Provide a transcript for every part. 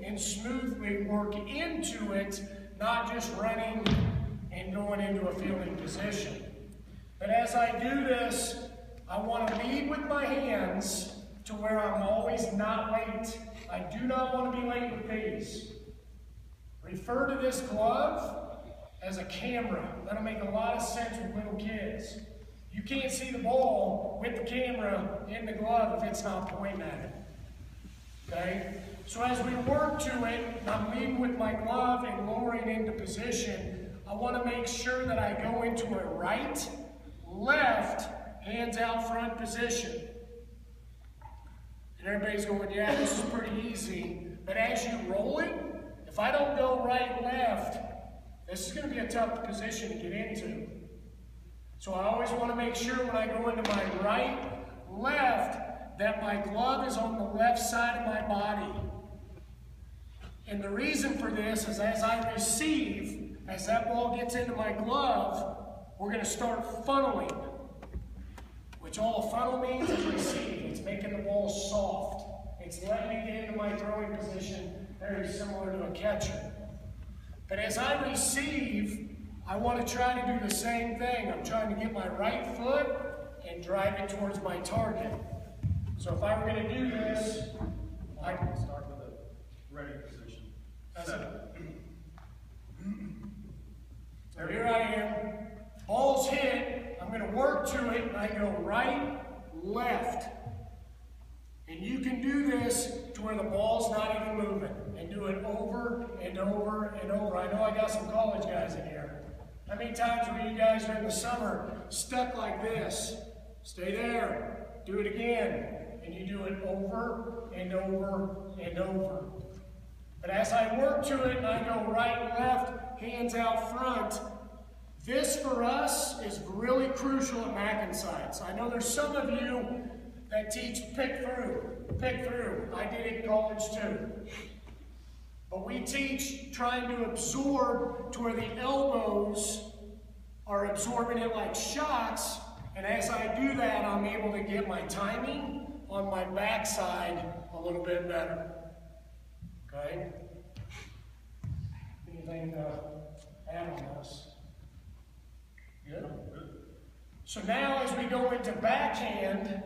and smoothly work into it, not just running and going into a fielding position. But as I do this, I want to lead with my hands to where I'm always not late. I do not want to be late with these. Refer to this glove as a camera. That'll make a lot of sense with little kids. You can't see the ball with the camera in the glove if it's not pointing at it. Okay? So as we work to it, I'm leading with my glove and lowering into position. I want to make sure that I go into a right, left, hands out front position. And everybody's going, yeah, this is pretty easy. But as you roll it, if I don't go right, left, this is going to be a tough position to get into. So I always want to make sure when I go into my right, left, that my glove is on the left side of my body. And the reason for this is as I receive, as that ball gets into my glove, we're going to start funneling. Which all a funnel means is receive. It's making the ball soft. It's letting me get into my throwing position, very similar to a catcher. But as I receive, I want to try to do the same thing. I'm trying to get my right foot and drive it towards my target. So if I were going to do this, I can start with a ready position. So here I am. Ball's hit. I'm going to work to it, and I go right, left. And you can do this to where the ball's not even moving, and do it over and over and over. I know I got some college guys in here. How many times were you guys during the summer stuck like this? Stay there. Do it again. And you do it over and over and over. But as I work to it and I go right, left, hands out front, this for us is really crucial at Mac and Seitz. I know there's some of you that teach pick through. Pick through. I did it in college too. But we teach trying to absorb to where the elbows are absorbing it like shots, and as I do that, I'm able to get my timing on my backside a little bit better. Okay? Anything to add on this? Good? So now as we go into backhand,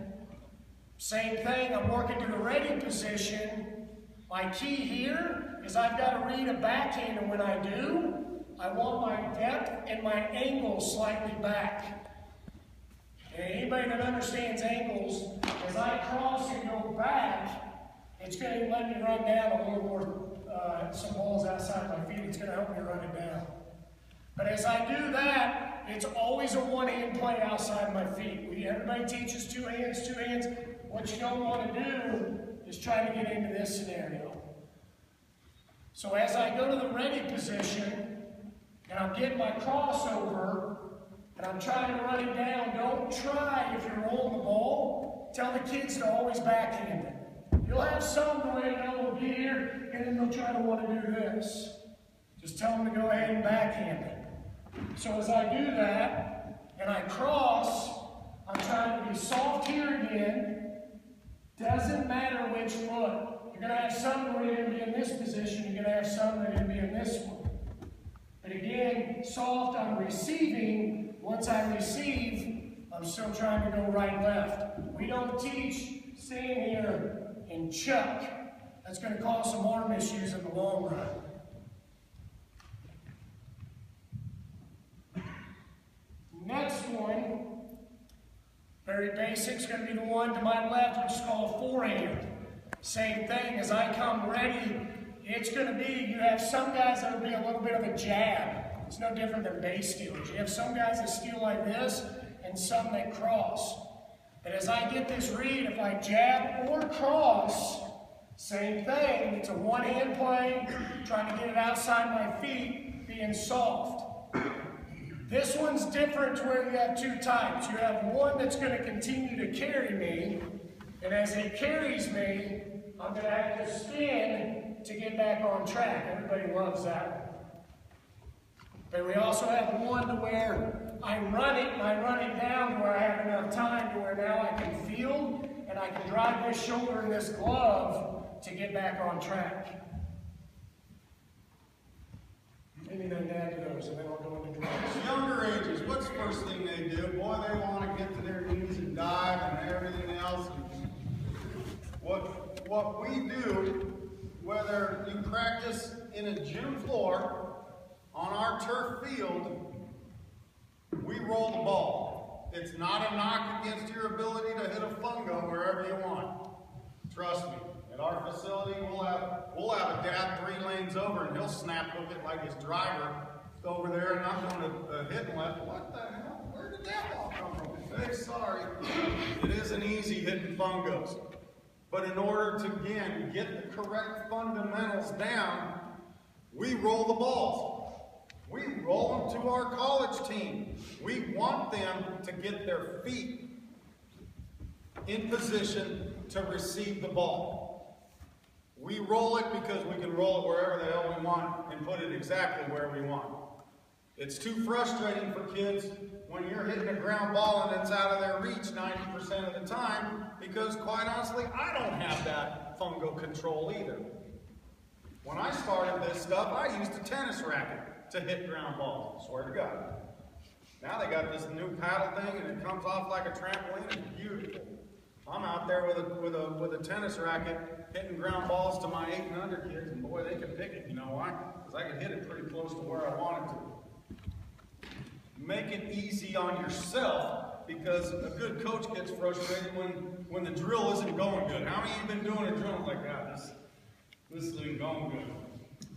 same thing, I'm working to the ready position. My key here is I've got to read a backhand, and when I do, I want my depth and my angle slightly back. And anybody that understands angles, as I cross and go back, it's going to let me run down a little more, some balls outside my feet. It's going to help me run it down. But as I do that, it's always a one-hand play outside my feet. Everybody teaches two hands, two hands. What you don't want to do is try to get into this scenario. So as I go to the ready position, and I'm getting my crossover, and I'm trying to run it down, don't try, if you're rolling the ball, tell the kids to always backhand it. You'll have some where they know will get here, and then they'll try to want to do this. Just tell them to go ahead and backhand it. So as I do that, and I cross, I'm trying to be soft here again. Doesn't matter which foot. You're going to have some where you're going to be in this position. You're going to have some that are going to be in this one. But again, soft, I'm receiving. Once I receive, I'm still trying to go right, left. We don't teach stand here and chuck. That's going to cause some arm issues in the long run. Next one, very basic, is going to be the one to my left, which is called a forehand. Same thing, as I come ready, it's going to be, you have some guys that will be a little bit of a jab. It's no different than base stealers. You have some guys that steal like this, and some that cross. But as I get this read, if I jab or cross, same thing, it's a one-hand play, trying to get it outside my feet, being soft. This one's different to where you have two types. You have one that's going to continue to carry me, and as it carries me, I'm going to have to spin to get back on track. Everybody loves that one. But we also have one to where I run it, and I run it down to where I have enough time to where now I can field, and I can drive this shoulder in this glove to get back on track. anything to add to those, and then I'll go into drills. Younger ages, what's the first thing they do? Boy, they want to get to their knees and dive and everything else. What we do, whether you practice in a gym floor, on our turf field, we roll the ball. It's not a knock against your ability to hit a fungo wherever you want. Trust me. At our facility, we'll have a dad 3 lanes over, and he'll snap hook it like his driver over there, and I'm going to hit and left. What the hell? Where did that ball come from? Hey, sorry. It isn't easy hitting fungos. But in order to, again, get the correct fundamentals down, we roll the balls. We roll them to our college team. We want them to get their feet in position to receive the ball. We roll it because we can roll it wherever the hell we want and put it exactly where we want. It's too frustrating for kids when you're hitting a ground ball and it's out of their reach 90% of the time, because quite honestly, I don't have that fungo control either. When I started this stuff, I used a tennis racket to hit ground balls, swear to God. Now they got this new paddle thing and it comes off like a trampoline. It's beautiful. I'm out there with a tennis racket hitting ground balls to my 8 and under kids, and boy, they can pick it. You know why? Because I can hit it pretty close to where I want it to. Make it easy on yourself, because a good coach gets frustrated when the drill isn't going good. How many of you have been doing a drill like that? This isn't going good.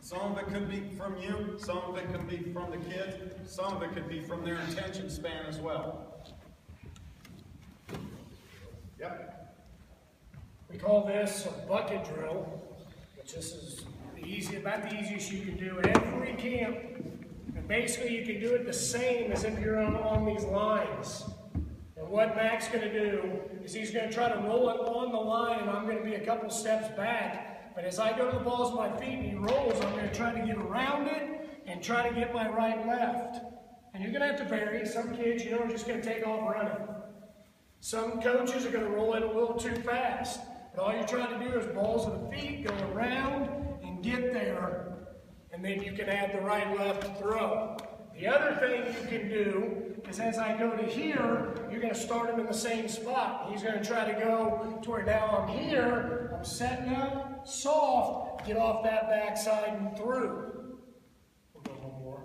Some of it could be from you, some of it could be from the kids, some of it could be from their attention span as well. Yep. We call this a bucket drill, which this is about the easiest you can do every camp. And basically you can do it the same as if you're on these lines. And what Mac's going to do is he's going to try to roll it on the line, and I'm going to be a couple steps back. But as I go to the balls of my feet and he rolls, I'm going to try to get around it and try to get my right left. And you're going to have to vary. Some kids, are just going to take off running. Some coaches are going to roll it a little too fast. But all you're trying to do is balls of the feet, go around and get there, and then you can add the right left throw. The other thing you can do is as I go to here, you're going to start him in the same spot. He's going to try to go to where now I'm here, I'm setting up, soft, get off that backside and through. We'll go one more.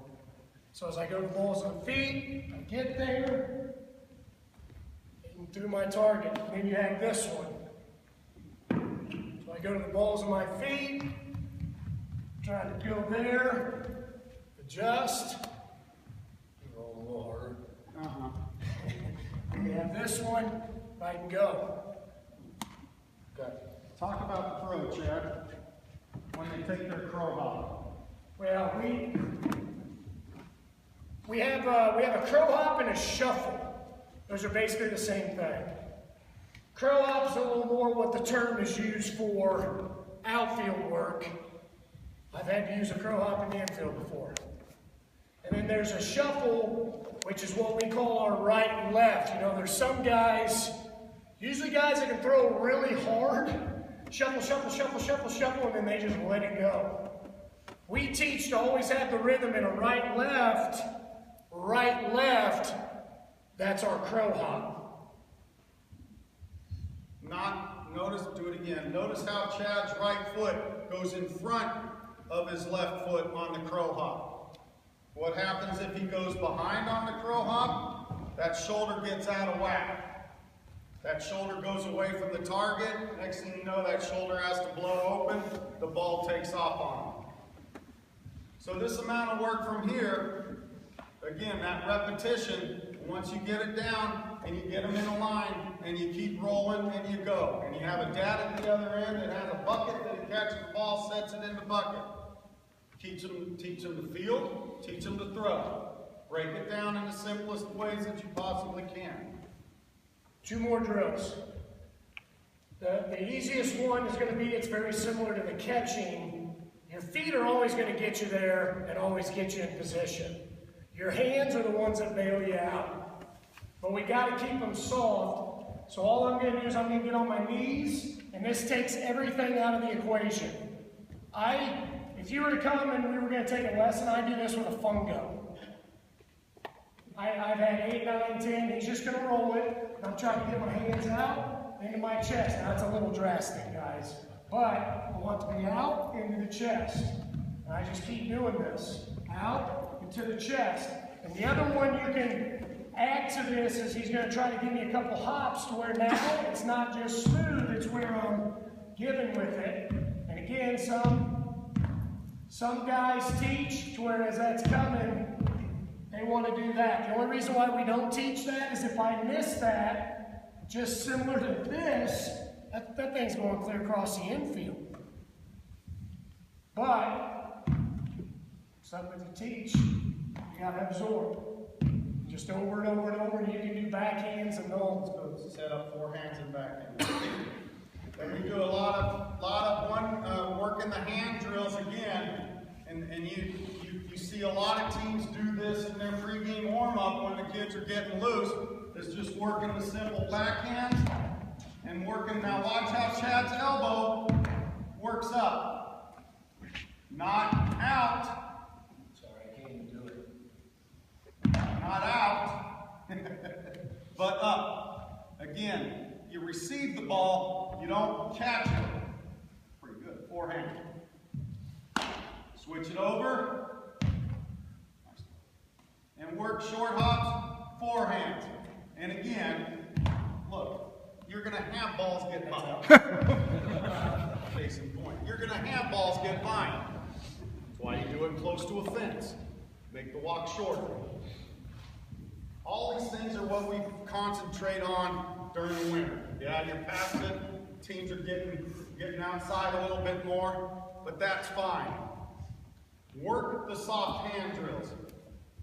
So as I go to balls of the feet, I get there, and through my target. And then you have this one. So I go to the balls of my feet, try to go there, adjust, roll a little harder. We have this one, I can go. Okay. Talk about the throw, Chad, when they take their crow hop. Well, we have a crow hop and a shuffle. Those are basically the same thing. Crow hop's a little more what the term is used for outfield work. I've had to use a crow hop in the infield before. And then there's a shuffle, which is what we call our right and left. There's some guys, usually guys that can throw really hard, shuffle, shuffle, shuffle, shuffle, shuffle, and then they just let it go. We teach to always have the rhythm in a right, left, that's our crow hop. Do it again. Notice how Chad's right foot goes in front of his left foot on the crow hop. What happens if he goes behind on the crow hop? That shoulder gets out of whack. That shoulder goes away from the target. Next thing you know, that shoulder has to blow open. The ball takes off on him. So this amount of work from here, again, that repetition, once you get it down and you get them in a line and you keep rolling and you go. And you have a dad at the other end that has a bucket that he catches the ball, sets it in the bucket. Teach them to field, teach them to throw. Break it down in the simplest ways that you possibly can. 2 more drills. The easiest one is going to be, it's very similar to the catching. Your feet are always going to get you there and always get you in position. Your hands are the ones that bail you out. But we got to keep them soft. So all I'm going to do is I'm going to get on my knees, and this takes everything out of the equation. if you were to come and we were going to take a lesson, I do this with a fungo. I've had 8, 9, 10. He's just going to roll it. I'm trying to get my hands out into my chest. Now, that's a little drastic, guys. But I want to be out into the chest. And I just keep doing this. Out into the chest. And the other one you can add to this is he's going to try to give me a couple hops to where now it's not just smooth, it's where I'm giving with it. And again, some guys teach to where as that's coming, they want to do that. The only reason why we don't teach that is if I miss that, just similar to this, that thing's going clear across the infield. But, something to teach, you got to absorb. Just over and over and over, and you can do backhands and those. Set up forehands and backhands. Then we do a lot of working the hand drills again, and you see a lot of teams do this in their pregame warm-up when the kids are getting loose. It's just working the simple backhands and working. Now watch how Chad's elbow works up, not out. Sorry, I can't even do it. Not out, but up. Again, you receive the ball, you don't catch it. Pretty good. Forehand. Switch it over. And work short hops, forehand. And again, look, you're going to have balls get by. Case in point. You're going to have balls get by. That's why you do it close to a fence. Make the walk shorter. All these things are what we concentrate on during the winter. Yeah, you're past it. Teams are getting outside a little bit more, but that's fine. Work the soft hand drills.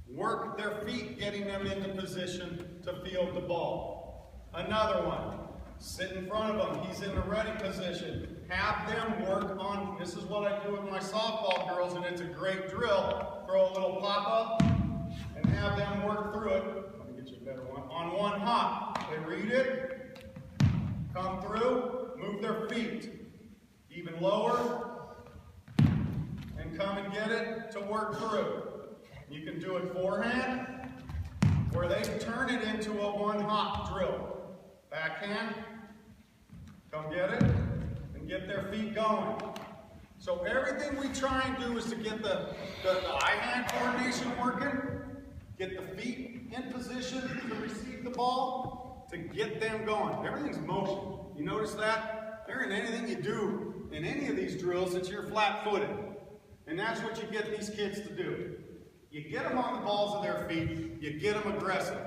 Work their feet, getting them into position to field the ball. Another one. Sit in front of him. He's in the ready position. Have them work on, this is what I do with my softball girls, and it's a great drill. Throw a little pop-up and have them work through it. Let me get you a better one. On one hop. They read it, come through, move their feet. Even lower, and come and get it to work through. You can do it forehand, where they turn it into a one-hop drill. Backhand, come get it, and get their feet going. So everything we try and do is to get the eye-hand coordination working, get the feet in position to receive the ball, to get them going. Everything's motion. You notice that? There ain't anything you do in any of these drills that you're flat-footed. And that's what you get these kids to do. You get them on the balls of their feet, you get them aggressive,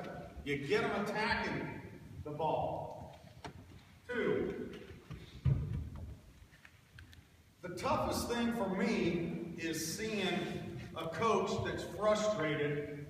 you get them attacking the ball. 2. The toughest thing for me is seeing a coach that's frustrated